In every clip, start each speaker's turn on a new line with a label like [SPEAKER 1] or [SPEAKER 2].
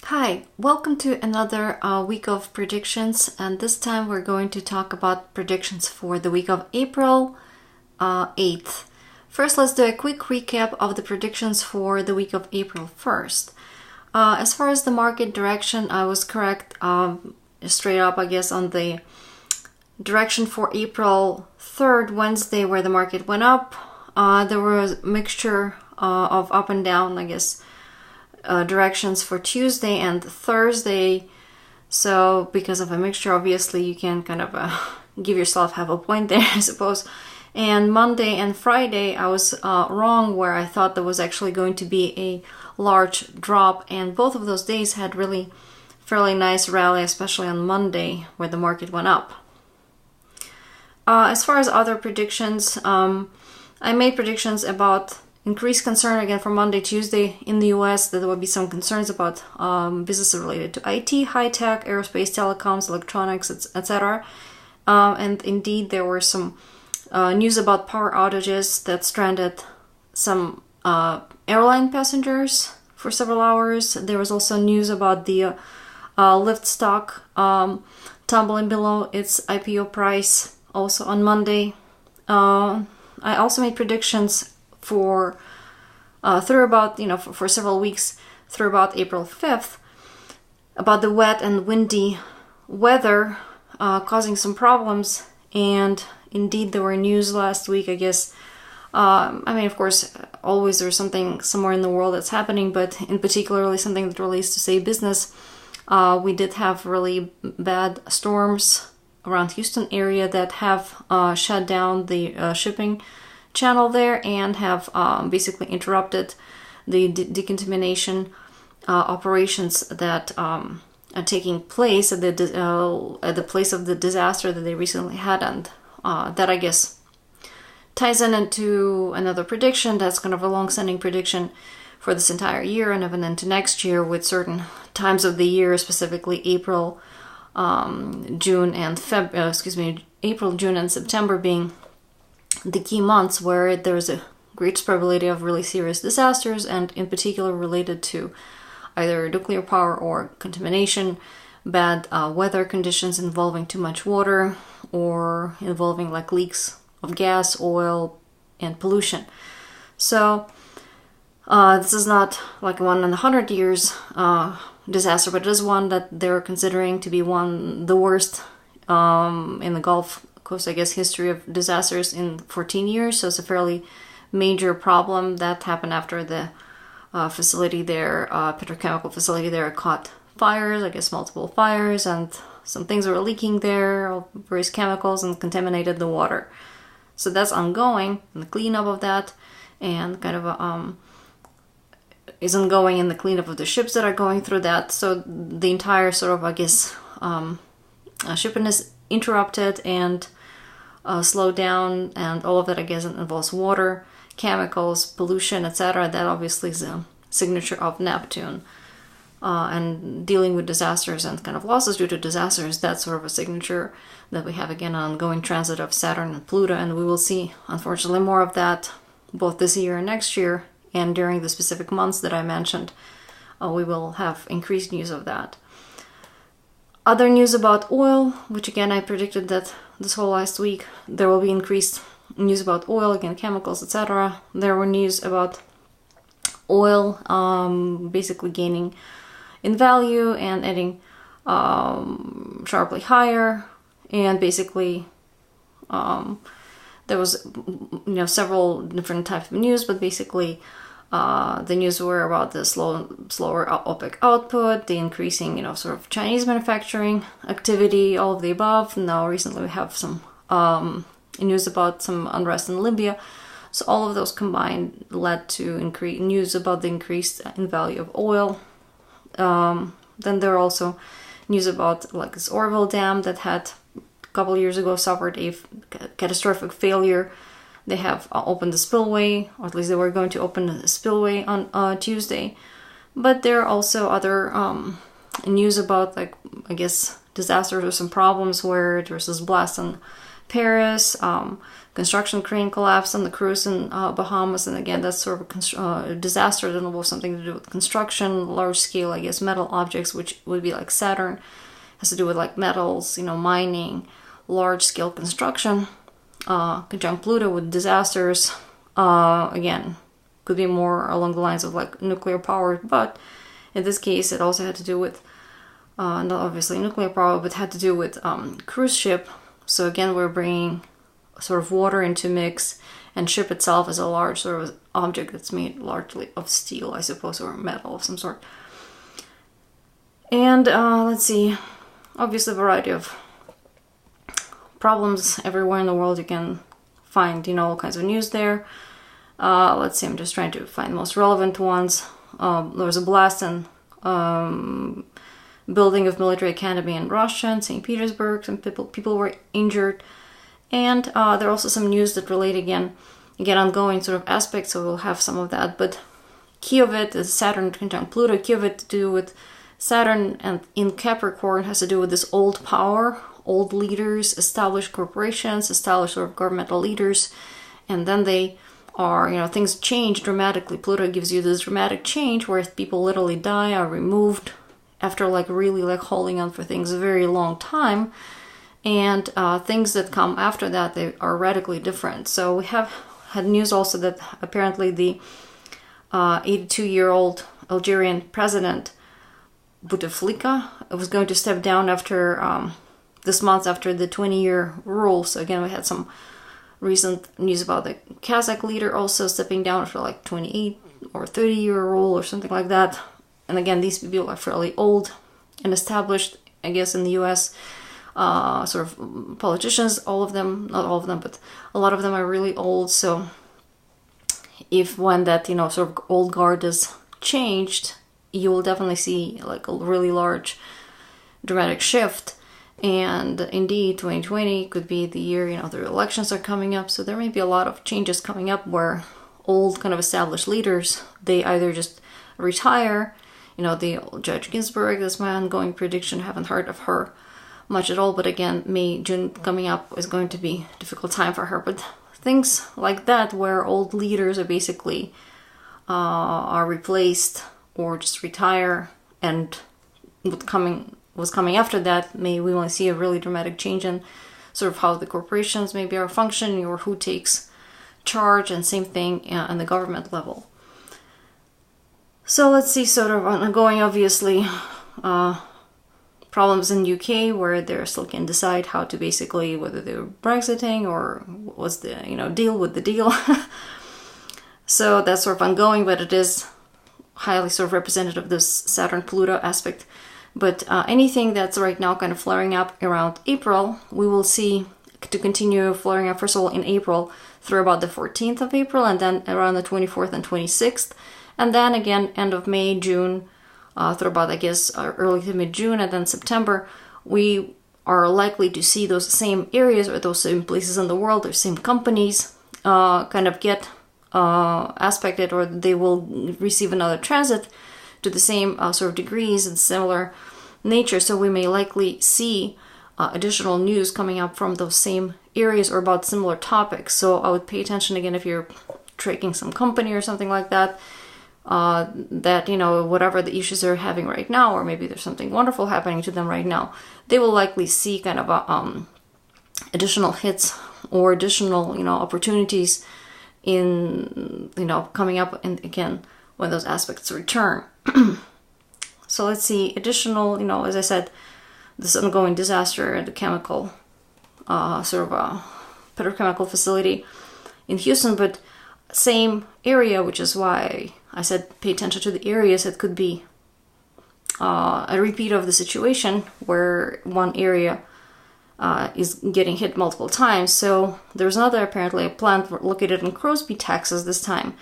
[SPEAKER 1] Hi, welcome to another week of predictions, and this time we're going to talk about predictions for the week of April 8th. First, let's do a quick recap of the predictions for the week of April 1st. As far as the market direction, I was correct straight up, I guess, on the direction for April 3rd, Wednesday, where the market went up. There was a mixture of up and down, I guess, directions for Tuesday and Thursday. So because of a mixture, obviously you can kind of give yourself half a point there, I suppose. And Monday and Friday I was wrong, where I thought there was actually going to be a large drop, and both of those days had really fairly nice rally, especially on Monday where the market went up. As far as other predictions, I made predictions about increased concern again for Monday, Tuesday in the US, that there will be some concerns about businesses related to IT, high-tech, aerospace, telecoms, electronics, etc. And indeed, there were some news about power outages that stranded some airline passengers for several hours. There was also news about the Lyft stock tumbling below its IPO price also on Monday. I also made predictions for for several weeks through about April 5th about the wet and windy weather causing some problems, and indeed there were news last week, I guess. Of course, always there's something somewhere in the world that's happening, but in particularly something that relates to, say, business. We did have really bad storms around Houston area that have shut down the shipping channel there and have basically interrupted the decontamination operations that are taking place at the place of the disaster that they recently had, and that, I guess, ties into another prediction that's kind of a long-standing prediction for this entire year and even into next year, with certain times of the year, specifically April, June, and April, June, and September being the key months where there's a great probability of really serious disasters, and in particular related to either nuclear power or contamination, bad weather conditions involving too much water, or involving like leaks of gas, oil, and pollution. So this is not like a 1 in 100 years disaster, but it is one that they're considering to be the worst in the Gulf Coast, I guess, history of disasters in 14 years. So it's a fairly major problem that happened after the facility there, petrochemical facility there, caught fires, I guess multiple fires, and some things were leaking there, various chemicals, and contaminated the water. So that's ongoing, and the cleanup of that, and kind of is ongoing in the cleanup of the ships that are going through that. So the entire sort of, I guess, shipping is interrupted and slowed down, and all of that, I guess, involves water, chemicals, pollution, etc. That obviously is a signature of Neptune, and dealing with disasters and kind of losses due to disasters, that's sort of a signature that we have, again, an ongoing transit of Saturn and Pluto, and we will see, unfortunately, more of that both this year and next year, and during the specific months that I mentioned, we will have increased news of that. Other news about oil, which again I predicted that this whole last week there will be increased news about oil, again chemicals, etc. There were news about oil basically gaining in value and heading sharply higher, and basically there was several different types of news, but basically the news were about the slower OPEC output, the increasing, sort of Chinese manufacturing activity, all of the above. Now recently we have some news about some unrest in Libya. So all of those combined led to increased news about the increase in value of oil. Then there are also news about like this Orville Dam that had a couple years ago suffered a catastrophic failure. They have opened the spillway, or at least they were going to open the spillway on Tuesday. But there are also other news about, like, I guess, disasters or some problems where there's this blast in Paris. Construction crane collapsed on the cruise in Bahamas, and again, that's sort of a disaster that involves something to do with construction, large scale, I guess, metal objects, which would be like Saturn, has to do with like metals, mining, large scale construction. Conjunct Pluto with disasters, again, could be more along the lines of like nuclear power, but in this case, it also had to do with, not obviously nuclear power, but had to do with cruise ship. So again, we're bringing sort of water into mix, and ship itself is a large sort of object that's made largely of steel, I suppose, or metal of some sort. And let's see, obviously a variety of problems everywhere in the world. You can find, all kinds of news there. Let's see, I'm just trying to find the most relevant ones. There was a blast in building of military academy in Russia and St. Petersburg. Some people were injured. And there are also some news that relate again ongoing sort of aspects, so we'll have some of that. But key of it is Saturn conjunct Pluto. Key of it to do with Saturn and in Capricorn has to do with this old power, old leaders, established corporations, established sort of governmental leaders, and then they are, things change dramatically. Pluto gives you this dramatic change where people literally die, are removed after like really like holding on for things a very long time. And things that come after that, they are radically different. So we have had news also that apparently the 82-year-old Algerian president Bouteflika was going to step down after this month after the 20-year rule. So again, we had some recent news about the Kazakh leader also stepping down after like 28 or 30-year rule or something like that. And again, these people are fairly old and established, I guess, in the US. Sort of politicians, all of them, not all of them, but a lot of them are really old. So if when that, sort of old guard is changed, you will definitely see like a really large dramatic shift. And indeed, 2020 could be the year, the elections are coming up. So there may be a lot of changes coming up where old kind of established leaders, they either just retire, the Judge Ginsburg, that's my ongoing prediction, haven't heard of her much at all, but again, May, June coming up is going to be a difficult time for her. But things like that where old leaders are basically are replaced or just retire, and what's coming after that, we want to see a really dramatic change in sort of how the corporations maybe are functioning or who takes charge, and same thing on the government level. So let's see, sort of ongoing, obviously, problems in UK where they still can't decide how to basically, whether they're Brexiting or what's the, deal with the deal. So that's sort of ongoing, but it is highly sort of representative of this Saturn-Pluto aspect. But anything that's right now kind of flaring up around April, we will see to continue flaring up, first of all, in April through about the 14th of April, and then around the 24th and 26th. And then again, end of May, June, through about, I guess, early to mid-June, and then September, we are likely to see those same areas or those same places in the world or same companies kind of get aspected, or they will receive another transit to the same sort of degrees and similar nature. So we may likely see additional news coming up from those same areas or about similar topics. So I would pay attention again if you're tracking some company or something like that, that, whatever the issues they're having right now, or maybe there's something wonderful happening to them right now, they will likely see kind of additional hits or additional, opportunities in, coming up, and again, when those aspects return. So let's see, additional, as I said, this ongoing disaster at the chemical, sort of a petrochemical facility in Houston, but same area, which is why I said pay attention to the areas. It could be a repeat of the situation where one area is getting hit multiple times. So there's another, apparently, a plant located in Crosby, Texas this time,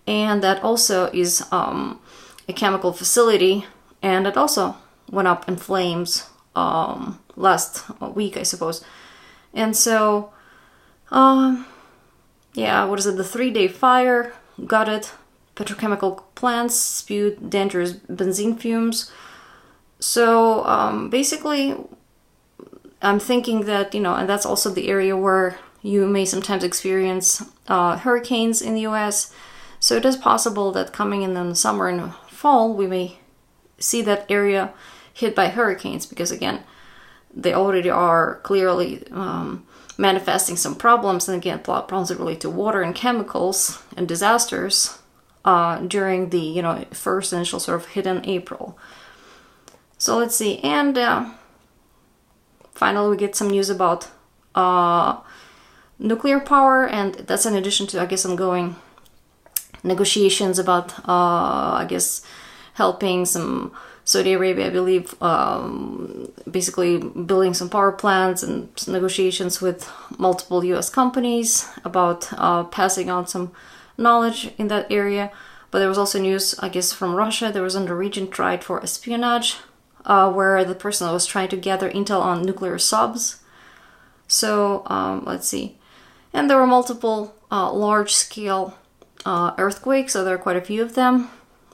[SPEAKER 1] and that also is a chemical facility, and it also went up in flames last week, I suppose. And so, yeah, what is it? The 3-day fire got it. Petrochemical plants spewed dangerous benzene fumes. So basically, I'm thinking that, and that's also the area where you may sometimes experience hurricanes in the US. So it is possible that coming in the summer and fall, we may see that area hit by hurricanes, because again, they already are clearly manifesting some problems, and again, problems that relate to water and chemicals and disasters during the first initial sort of hit in April. So let's see, and finally we get some news about nuclear power, and that's in addition to, I guess, ongoing negotiations about, I guess, helping some Saudi Arabia, I believe, basically building some power plants, and some negotiations with multiple US companies about passing on some knowledge in that area. But there was also news, I guess, from Russia. There was a Norwegian tried for espionage, where the person was trying to gather intel on nuclear subs. So let's see. And there were multiple large-scale earthquakes, so there are quite a few of them.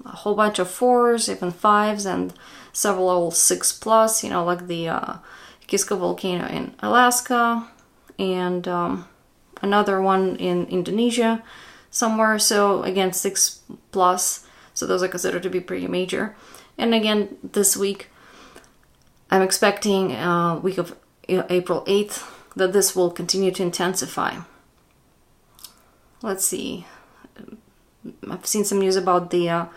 [SPEAKER 1] A whole bunch of 4s, even 5s, and several 6+, like the Kiska volcano in Alaska, and another one in Indonesia somewhere. So again, 6+, so those are considered to be pretty major. And again, this week, I'm expecting week of April 8th that this will continue to intensify. Let's see. I've seen some news about the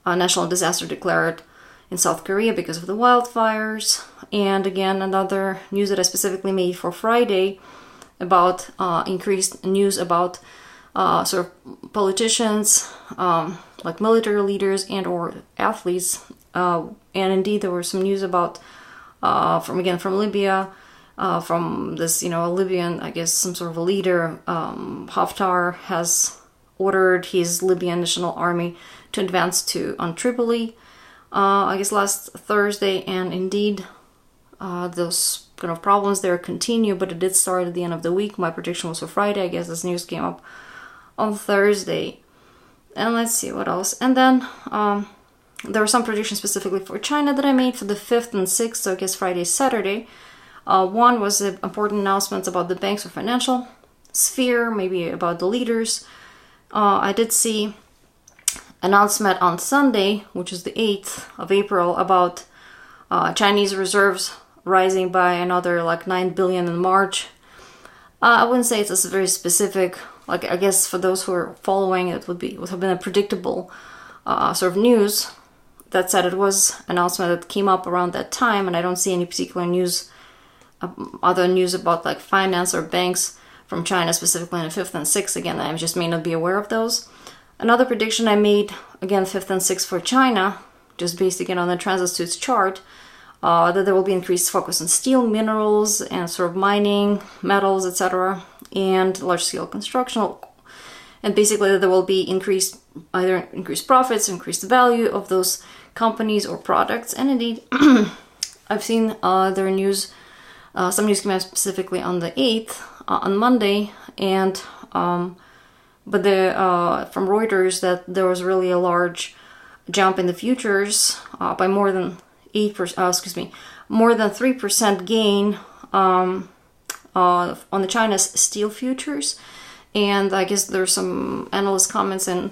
[SPEAKER 1] national disaster declared in South Korea because of the wildfires. And again, another news that I specifically made for Friday about increased news about sort of politicians, like military leaders and or athletes. And indeed, there were some news about from Libya, from this, Libyan, I guess, some sort of a leader. Haftar has ordered his Libyan National Army to advance on Tripoli, I guess last Thursday, and indeed those kind of problems there continue, but it did start at the end of the week. My prediction was for Friday. I guess this news came up on Thursday. And let's see what else. And then there were some predictions specifically for China that I made for the 5th and 6th, so I guess Friday, Saturday. One was important announcements about the banks or financial sphere, maybe about the leaders. I did see announcement on Sunday, which is the 8th of April, about Chinese reserves rising by another like 9 billion in March. I wouldn't say it's a very specific, like, I guess for those who are following it would have been a predictable sort of news. That said, it was an announcement that came up around that time, and I don't see any particular news, other news about like finance or banks from China, specifically in the 5th and 6th. Again, I just may not be aware of those. Another prediction I made, again, 5th and 6th for China, just based again on the transit to its chart, that there will be increased focus on steel, minerals, and sort of mining, metals, etc., and large-scale construction. And basically that there will be either increased profits, increased value of those companies or products. And indeed, I've seen their news, some news came out specifically on the 8th, on Monday, and but from Reuters that there was really a large jump in the futures by more than 8%, more than 3% gain on the China's steel futures. And I guess there's some analyst comments and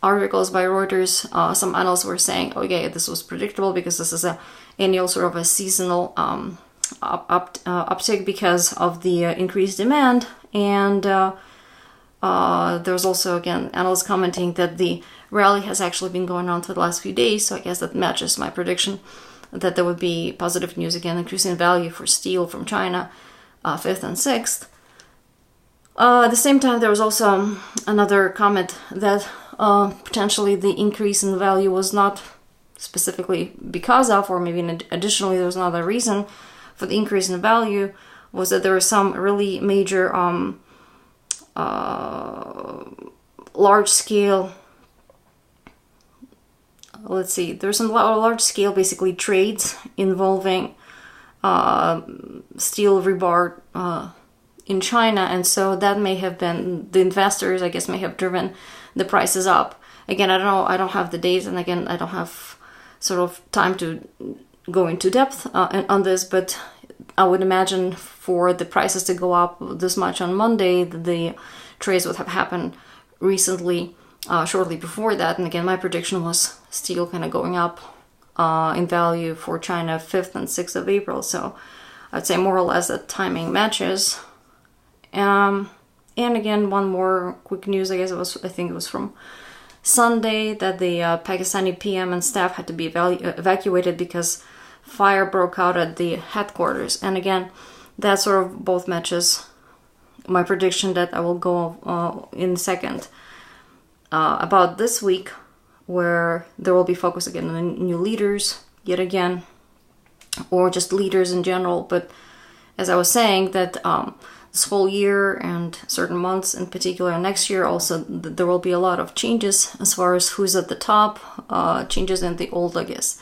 [SPEAKER 1] articles by Reuters. Some analysts were saying, oh yeah, this was predictable because this is an annual sort of a seasonal uptick because of the increased demand. And there's also, again, analysts commenting that the rally has actually been going on for the last few days. So I guess that matches my prediction that there would be positive news, again, increasing value for steel from China, 5th and 6th. At the same time, there was also another comment that potentially the increase in value was not specifically because of, or maybe additionally there was another reason for the increase in value, was that there were some really major large-scale, there's some large-scale basically trades involving steel rebar in China, and so that may have been, the investors, I guess, may have driven the prices up. Again, I don't know, I don't have the dates, and again, I don't have sort of time to go into depth on this, but I would imagine for the prices to go up this much on Monday, the trades would have happened recently, shortly before that. And again, my prediction was steel kind of going up in value for China 5th and 6th of April. So I'd say more or less that timing matches. And again, one more quick news, I think it was from Sunday, that the Pakistani PM and staff had to be evacuated because fire broke out at the headquarters. And again, that sort of both matches my prediction that I will go in a second about this week, where there will be focus again on new leaders yet again, or just leaders in general. But as I was saying, that this whole year and certain months in particular, next year also, there will be a lot of changes as far as who's at the top, changes in the old, I guess,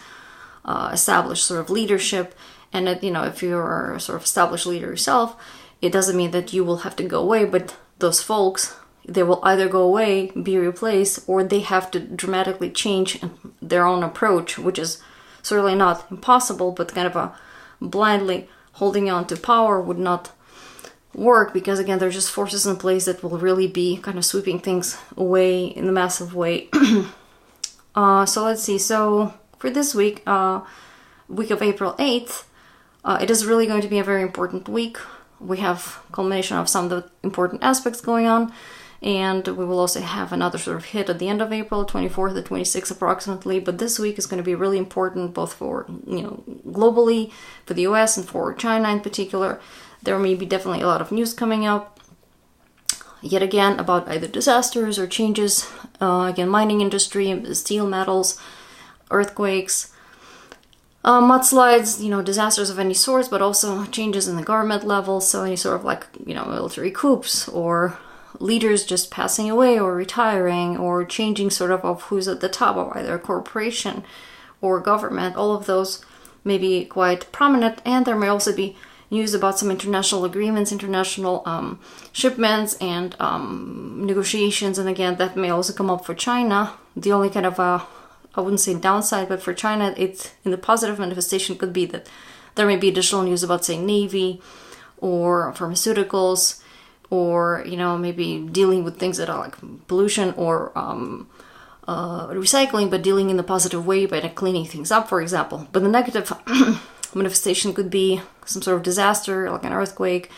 [SPEAKER 1] established sort of leadership. And that, if you're a sort of established leader yourself, it doesn't mean that you will have to go away, but those folks, they will either go away, be replaced, or they have to dramatically change their own approach, which is certainly not impossible, but kind of a blindly holding on to power would not work, because again, there's just forces in place that will really be kind of sweeping things away in a massive way. So let's see. So for this week, week of April 8th, it is really going to be a very important week. We have culmination of some of the important aspects going on, and we will also have another sort of hit at the end of April, 24th to 26th approximately. But this week is going to be really important, both for, globally, for the US and for China in particular. There may be definitely a lot of news coming out, yet again, about either disasters or changes, again, mining industry, steel, metals, earthquakes, mudslides, disasters of any sorts, but also changes in the government level. So any sort of military coups, or leaders just passing away or retiring, or changing sort of who's at the top of either a corporation or government. All of those may be quite prominent, and there may also be news about some international agreements, international shipments and negotiations. And again, that may also come up for China. The only kind of I wouldn't say downside, but for China, it's in the positive manifestation could be that there may be additional news about, say, Navy or pharmaceuticals, or, maybe dealing with things that are like pollution or recycling, but dealing in the positive way by cleaning things up, for example. But the negative manifestation could be some sort of disaster, like an earthquake,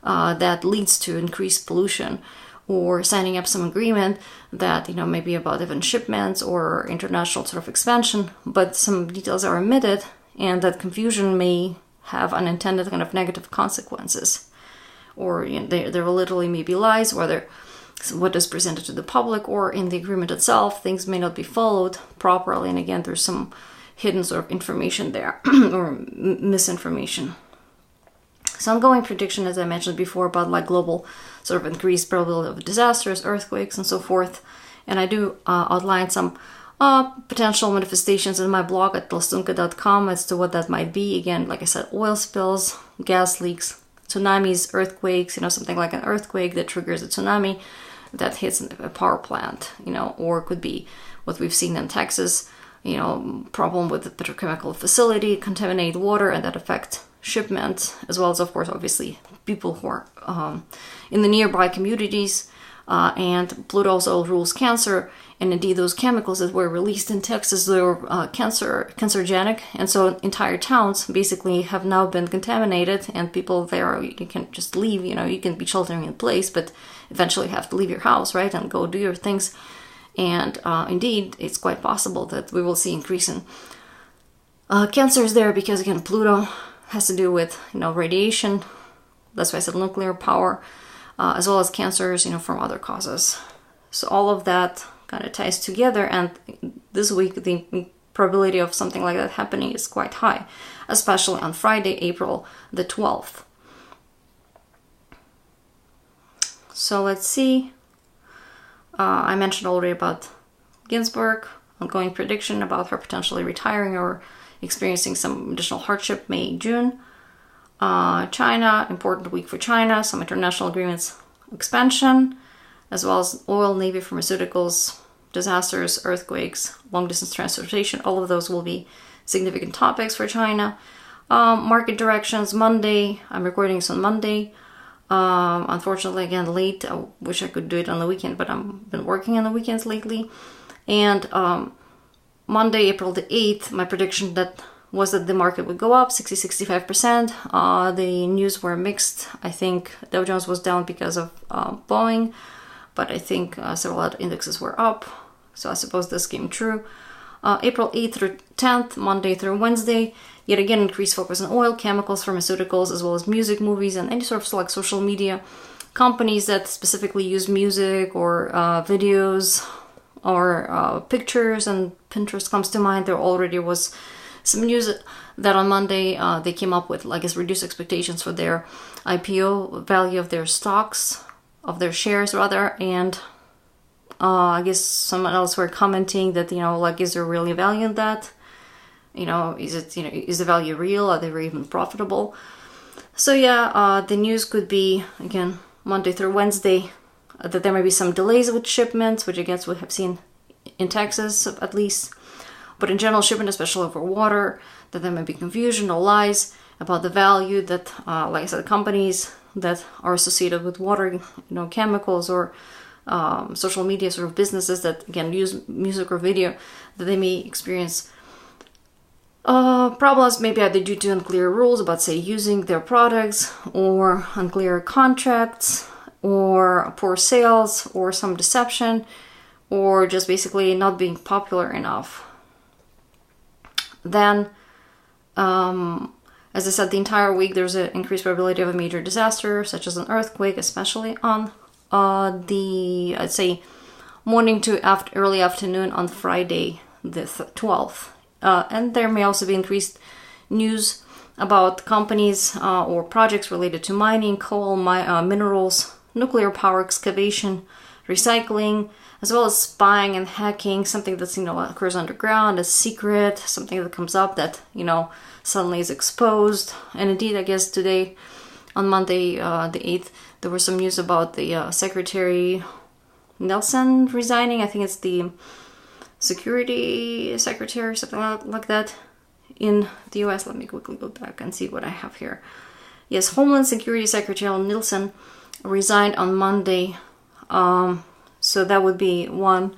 [SPEAKER 1] that leads to increased pollution, or signing up some agreement that, maybe about even shipments or international sort of expansion, but some details are omitted, and that confusion may have unintended kind of negative consequences. Or there will literally maybe lies, whether what is presented to the public or in the agreement itself, things may not be followed properly. And again, there's some hidden sort of information there, or misinformation. So ongoing prediction, as I mentioned before, about global sort of increased probability of disasters, earthquakes, and so forth. And I do outline some potential manifestations in my blog at tolstunka.com as to what that might be. Again, like I said, oil spills, gas leaks, tsunamis, earthquakes, something like an earthquake that triggers a tsunami that hits a power plant, or it could be what we've seen in Texas, problem with the petrochemical facility, contaminated water, and that affect shipment, as well as, of course, obviously, people who are in the nearby communities. And Pluto also rules Cancer, and indeed those chemicals that were released in Texas, they were cancerogenic, and so entire towns basically have now been contaminated, and people there, you can just leave, you can be sheltering in place, but eventually have to leave your house, right, and go do your things. And indeed, it's quite possible that we will see increase in cancers there, because again, Pluto has to do with, radiation. That's why I said nuclear power, as well as cancers, from other causes. So all of that kind of ties together, and this week the probability of something like that happening is quite high, especially on Friday, April the 12th. So let's see. I mentioned already about Ginsburg, ongoing prediction about her potentially retiring or experiencing some additional hardship May, June. China, important week for China, some international agreements expansion, as well as oil, navy, pharmaceuticals, disasters, earthquakes, long distance transportation. All of those will be significant topics for China. Market directions, Monday. I'm recording this on Monday. Unfortunately, again, late. I wish I could do it on the weekend, but I've been working on the weekends lately. And Monday, April the 8th, my prediction was that the market would go up 60-65%. The news were mixed. I think Dow Jones was down because of Boeing, but I think several other indexes were up. So I suppose this came true. April 8th through 10th, Monday through Wednesday, yet again increased focus on oil, chemicals, pharmaceuticals, as well as music, movies, and any sort of like social media companies that specifically use music or videos or pictures, and Pinterest comes to mind. There already was some news that on Monday they came up with, I guess, reduced expectations for their IPO value of their stocks, of their shares rather, and I guess someone else were commenting that, like, is there really value in that? Is the value real? Are they even profitable? So yeah, the news could be, again, Monday through Wednesday, that there may be some delays with shipments, which I guess we have seen in Texas at least. But in general, shipment, especially over water, that there may be confusion or lies about the value that, like I said, companies that are associated with water, chemicals or social media sort of businesses that, again, use music or video, that they may experience problems, maybe either due to unclear rules about, say, using their products, or unclear contracts, or poor sales, or some deception, or just basically not being popular enough. Then, as I said, the entire week there's an increased probability of a major disaster, such as an earthquake, especially on I'd say, morning to early afternoon on Friday the 12th. And there may also be increased news about companies or projects related to mining, coal, minerals, nuclear power, excavation, recycling, as well as spying and hacking, something that's, occurs underground, a secret, something that comes up that, suddenly is exposed. And indeed, I guess today, on Monday the 8th, there was some news about the Secretary Nelson resigning. I think it's the Security Secretary, something like that, in the US. Let me quickly go back and see what I have here. Yes, Homeland Security Secretary Nelson resigned on Monday. So that would be one,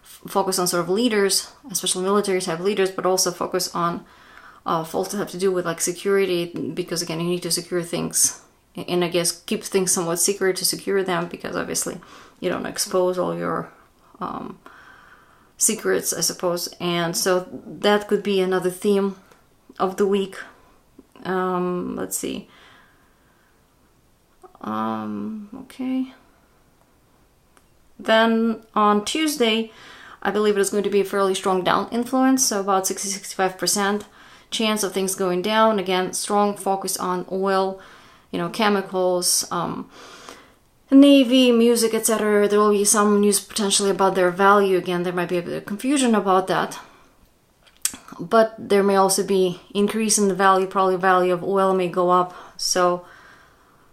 [SPEAKER 1] focus on sort of leaders, especially military type leaders, but also focus on faults that have to do with like security, because again, you need to secure things, and I guess keep things somewhat secret to secure them, because obviously you don't expose all your secrets, I suppose. And so that could be another theme of the week. Let's see. Okay. Then on Tuesday, I believe it is going to be a fairly strong down influence, so about 60-65% chance of things going down. Again, strong focus on oil, chemicals, Navy, music, etc. There will be some news potentially about their value. Again, there might be a bit of confusion about that. But there may also be increase in the value, probably value of oil may go up. So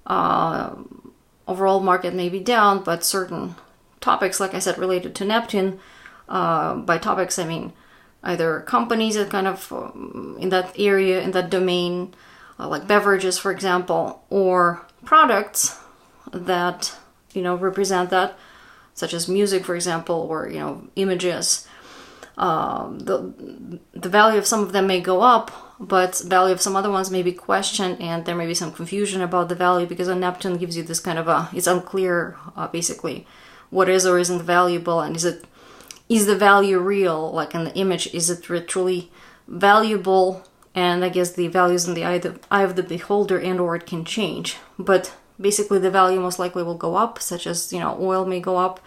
[SPEAKER 1] overall market may be down, but certain topics, like I said, related to Neptune, by topics I mean either companies that kind of in that area, in that domain, like beverages, for example, or products that, represent that, such as music, for example, or, images. The value of some of them may go up, but value of some other ones may be questioned, and there may be some confusion about the value, because on Neptune gives you this kind of it's unclear, basically, what is or isn't valuable, and is the value real, like in the image, is it truly valuable? And I guess the value is in the eye of the beholder, and or it can change. But basically the value most likely will go up, such as, oil may go up,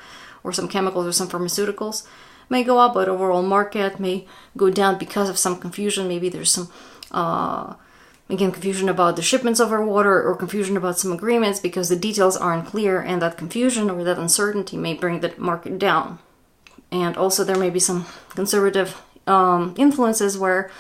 [SPEAKER 1] or some chemicals or some pharmaceuticals may go up, but overall market may go down because of some confusion. Maybe there's some, again, confusion about the shipments over water, or confusion about some agreements because the details aren't clear, and that confusion or that uncertainty may bring the market down. And also there may be some conservative influences where,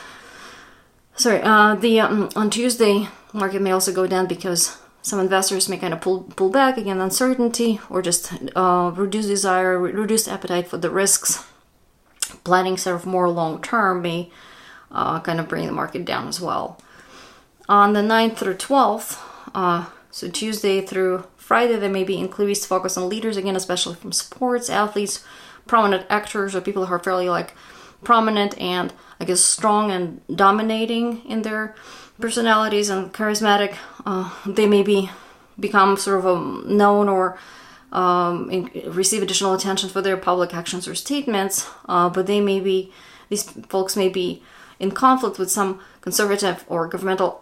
[SPEAKER 1] on Tuesday, market may also go down because some investors may kind of pull back, again, uncertainty, or just reduce desire, reduced appetite for the risks. Planning sort of more long term may kind of bring the market down as well. On the 9th through 12th, so Tuesday through Friday, there may be increased focus on leaders, again, especially from sports, athletes, prominent actors, or people who are fairly like prominent and I guess strong and dominating in their personalities and charismatic. They may become sort of known or receive additional attention for their public actions or statements, but these folks may be in conflict with some conservative or governmental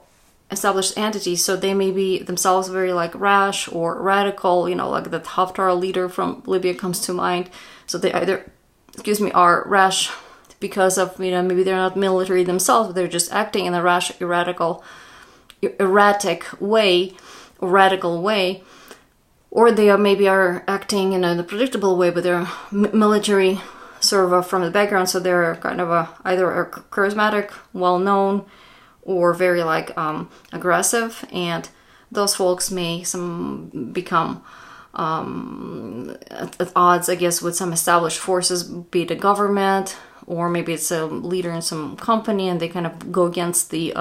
[SPEAKER 1] established entities, so they may be themselves very like rash or radical, like the Haftar leader from Libya comes to mind. So they either, are rash because of, maybe they're not military themselves, but they're just acting in a rash, erratic way, or radical way, or they are acting in a predictable way, but they're military sort of from the background, so they're kind of either charismatic, well-known, or very like aggressive, and those folks may become at odds, I guess, with some established forces, be it a government, or maybe it's a leader in some company, and they kind of go against the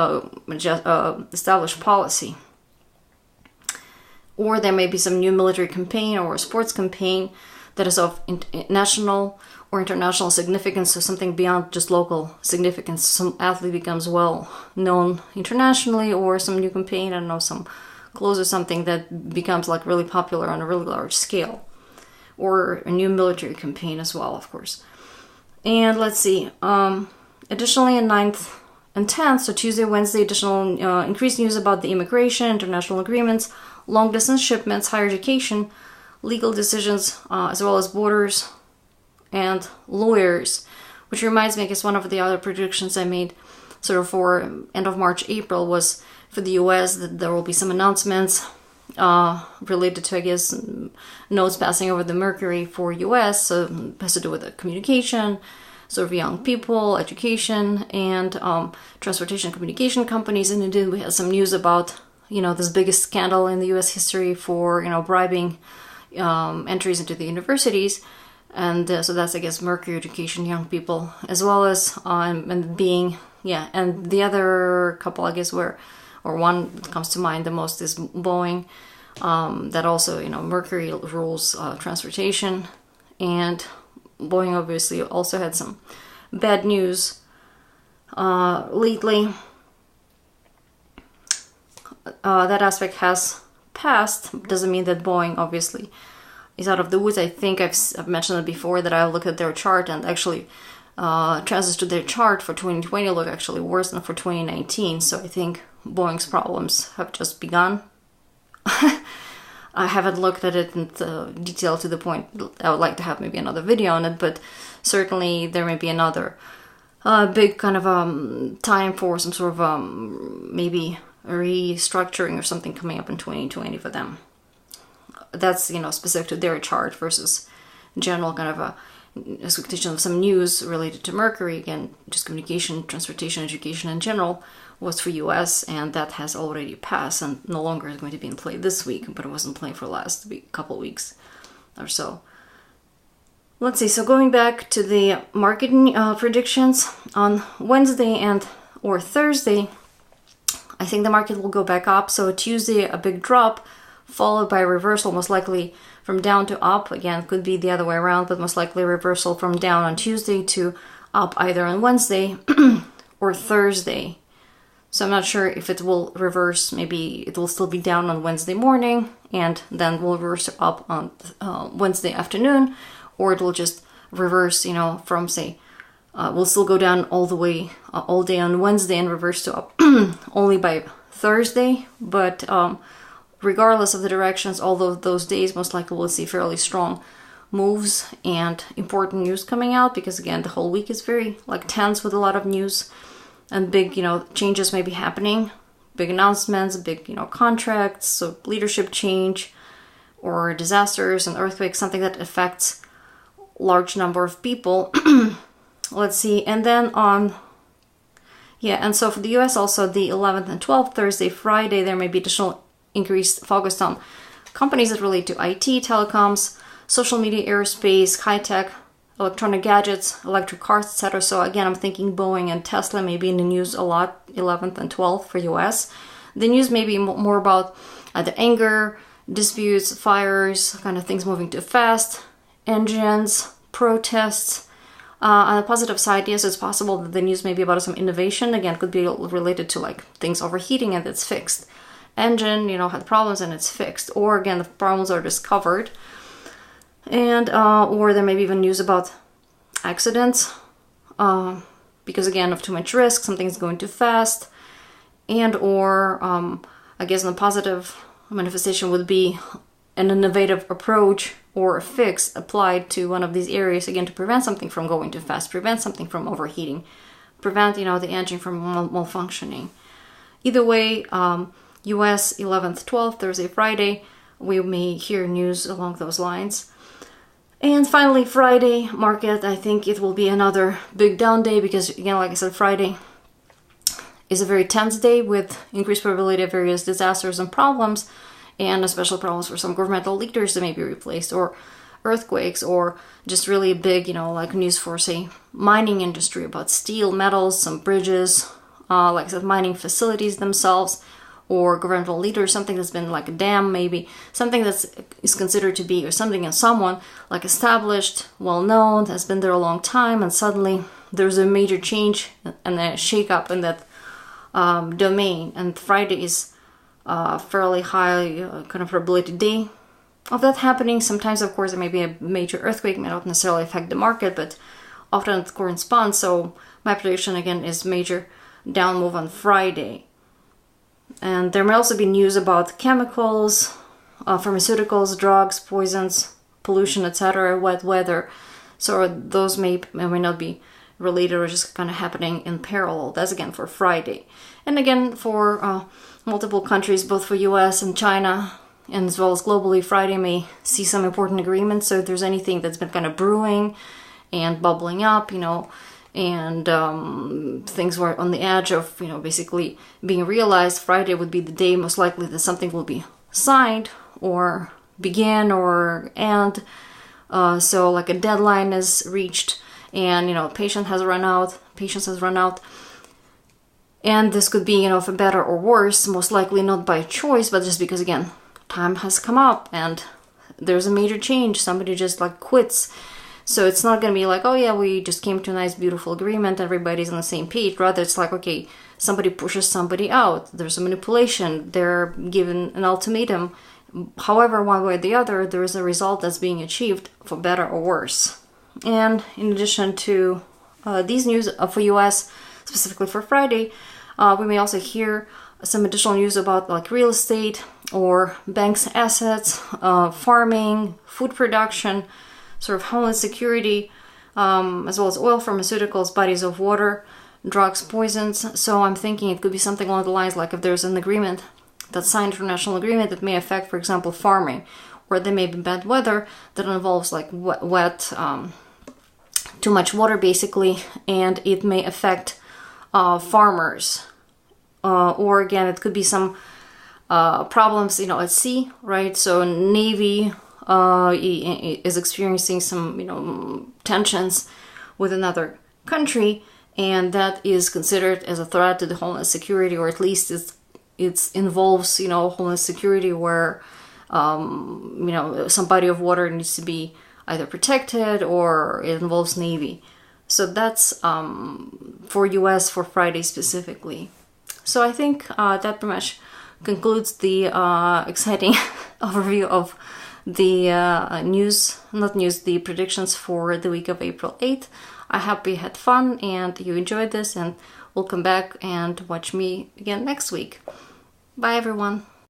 [SPEAKER 1] established policy. Or there may be some new military campaign or a sports campaign that is of national or international significance, so something beyond just local significance. Some athlete becomes well known internationally, or some new campaign, I don't know, some clothes or something that becomes like really popular on a really large scale. Or a new military campaign as well, of course. And let's see, additionally on 9th and 10th, so Tuesday, Wednesday, additional increased news about the immigration, international agreements, long distance shipments, higher education, legal decisions, as well as borders and lawyers, which reminds me, I guess one of the other predictions I made sort of for end of March, April was for the US that there will be some announcements related to, I guess, notes passing over the Mercury for US, so it has to do with the communication, sort of young people, education, and transportation communication companies. And indeed we had some news about, this biggest scandal in the US history for, bribing entries into the universities. And so that's, I guess, Mercury education, young people, as well as and the other couple, I guess, or one that comes to mind the most is Boeing. That also, Mercury rules transportation, and Boeing obviously also had some bad news lately. That aspect has passed. Doesn't mean that Boeing obviously is out of the woods. I think I've mentioned it before that I looked at their chart, and actually transits to their chart for 2020 look actually worse than for 2019. So I think Boeing's problems have just begun. I haven't looked at it in detail to the point I would like to have maybe another video on it, but certainly there may be another big kind of time for some sort of maybe restructuring or something coming up in 2020 for them. That's, specific to their chart versus general kind of a expectation of some news related to Mercury. Again, just communication, transportation, education in general was for US, and that has already passed and no longer is going to be in play this week, but it wasn't playing for the last couple weeks or so. Let's see, so going back to the market predictions on Wednesday or Thursday, I think the market will go back up. So Tuesday, a big drop, followed by a reversal, most likely from down to up. Again, could be the other way around, but most likely a reversal from down on Tuesday to up either on Wednesday or Thursday. So I'm not sure if it will reverse. Maybe it will still be down on Wednesday morning and then will reverse up on Wednesday afternoon, or it will just reverse, from say, will still go down all the way, all day on Wednesday and reverse to up only by Thursday. But regardless of the directions, although those days most likely we'll see fairly strong moves and important news coming out, because again, the whole week is very tense with a lot of news and big, changes may be happening, big announcements, big, contracts, so leadership change or disasters and earthquakes, something that affects large number of people. Let's see, and then and so for the US also, the 11th and 12th, Thursday, Friday, there may be additional increased focus on companies that relate to IT, telecoms, social media, aerospace, high tech, electronic gadgets, electric cars, etc. So again, I'm thinking Boeing and Tesla may be in the news a lot, 11th and 12th for US. The news may be more about the anger, disputes, fires, kind of things moving too fast, engines, protests. On the positive side, yes, it's possible that the news may be about some innovation. Again, could be related to like things overheating and it's fixed. Engine, had problems and it's fixed. Or again, the problems are discovered. And, or there may be even news about accidents. Because again, of too much risk, something's going too fast. And or, I guess the positive manifestation would be an innovative approach or a fix applied to one of these areas, again, to prevent something from going too fast, prevent something from overheating, prevent, the engine from malfunctioning. Either way, US 11th, 12th, Thursday, Friday, we may hear news along those lines. And finally, Friday market, I think it will be another big down day because, again, like I said, Friday is a very tense day with increased probability of various disasters and problems, and especially problems for some governmental leaders that may be replaced, or earthquakes, or just really big, like news for, say, mining industry about steel, metals, some bridges, like I said, mining facilities themselves, or governmental leaders, something that's been like a dam, maybe something that is considered to be, or something in someone like established, well-known, has been there a long time, and suddenly there's a major change and a shake-up in that domain. And Friday is fairly high kind of probability day of that happening. Sometimes, of course, there may be a major earthquake, may not necessarily affect the market, but often it corresponds. So my prediction again is major down move on Friday. And there may also be news about chemicals, pharmaceuticals, drugs, poisons, pollution, etc., wet weather. So those may or may not be related or just kind of happening in parallel. That's again for Friday. And again for multiple countries, both for US and China, and as well as globally, Friday may see some important agreements. So if there's anything that's been kind of brewing and bubbling up, and things were on the edge of, basically being realized, Friday would be the day most likely that something will be signed or begin or end. So like a deadline is reached and, patience has run out. And this could be, for better or worse, most likely not by choice, but just because, again, time has come up and there's a major change. Somebody just like quits. So it's not going to be like, oh yeah, we just came to a nice, beautiful agreement. Everybody's on the same page. Rather, it's like, okay, somebody pushes somebody out. There's a manipulation. They're given an ultimatum. However, one way or the other, there is a result that's being achieved for better or worse. And in addition to these news for US, specifically for Friday, we may also hear some additional news about like real estate or banks' assets, farming, food production, sort of homeland security, as well as oil, pharmaceuticals, bodies of water, drugs, poisons. So I'm thinking it could be something along the lines like if there's an agreement that's signed, international agreement that may affect, for example, farming, or there may be bad weather that involves like wet too much water basically, and it may affect farmers. Or again, it could be some problems, at sea, right? So Navy is experiencing some, tensions with another country, and that is considered as a threat to the homeland security, or at least it involves, homeland security where, some body of water needs to be either protected or it involves Navy. So that's for US for Friday specifically. So I think that pretty much concludes the exciting overview of the the predictions for the week of April 8th. I hope you had fun and you enjoyed this, and we'll come back and watch me again next week. Bye everyone.